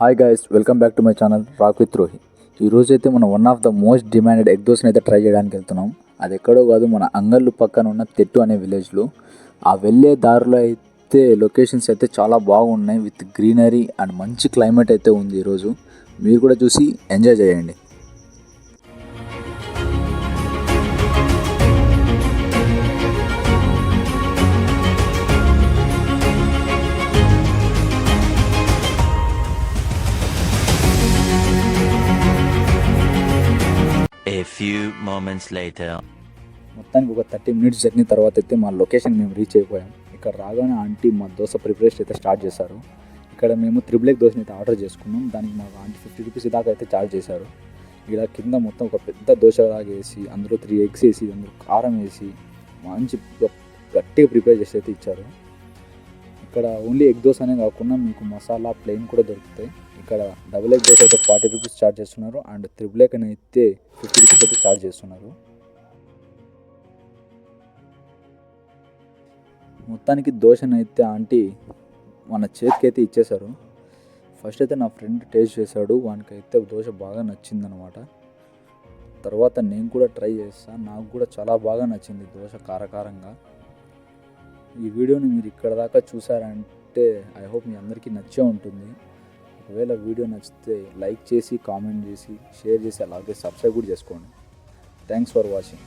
Hi guys, welcome back to my channel rock with Rohi. ఈరోజు అయితే మనం one of the most demanded egg దోస్ని అయితే ట్రై చేయడానికి వెళ్తున్నాం. అది ఎక్కడో కాదు, మన అంగళ్ళు పక్కన ఉన్న తెట్టు అనే విలేజ్లో. ఆ వెళ్ళే దారిలో అయితే లొకేషన్స్ అయితే చాలా బాగున్నాయి, విత్ గ్రీనరీ అండ్ మంచి క్లైమేట్ అయితే ఉంది. ఈరోజు మీరు కూడా చూసి ఎంజాయ్ చేయండి. A few moments later. మొత్తానికి ఒక 30 minutes జర్నీ తర్వాత అయితే మా లొకేషన్ మేము రీచ్ అయిపోయాం. ఇక్కడ రాగానే ఆంటీ మా దోశ ప్రిపరేషన్ అయితే స్టార్ట్ చేశారు. ఇక్కడ మేము త్రిబుల్ ఎగ్ దోశని అయితే ఆర్డర్ చేసుకున్నాం. దానికి మాకు ఆంటీ 50 రూపీస్ దాకా అయితే ఛార్జ్ చేశారు. ఇలా కింద మొత్తం ఒక పెద్ద దోశలాగా వేసి, అందులో 3 eggs వేసి, అందులో కారం వేసి మంచి గట్టిగా ప్రిపేర్ చేసి అయితే ఇచ్చారు. ఇక్కడ ఓన్లీ ఎగ్ దోశ అనే కాకుండా మీకు మసాలా ప్లెయిన్ కూడా దొరుకుతాయి. ఇక్కడ డబుల్ ఎగ్ దోశ అయితే 40 రూపీస్ ఛార్జ్ చేస్తున్నారు, అండ్ త్రిబుల్ ఎగ్ అయితే 50 రూపీస్ అయితే ఛార్జ్ చేస్తున్నారు. మొత్తానికి దోశనైతే ఆంటీ మన చేతికి అయితే ఇచ్చేశారు. ఫస్ట్ అయితే నా ఫ్రెండ్ టేస్ట్ చేశాడు, వానికైతే దోశ బాగా నచ్చిందనమాట. తర్వాత నేను కూడా ట్రై చేస్తాను, నాకు కూడా చాలా బాగా నచ్చింది దోశ కారకారంగా. ఈ వీడియోని మీరు ఇక్కడ దాకా చూసారంటే ఐ హోప్ మీ అందరికీ నచ్చే ఉంటుంది. ఒకవేళ వీడియో నచ్చితే లైక్ చేసి, కామెంట్ చేసి, షేర్ చేసి, అలాగే సబ్స్క్రైబ్ కూడా చేసుకోండి. Thanks for watching.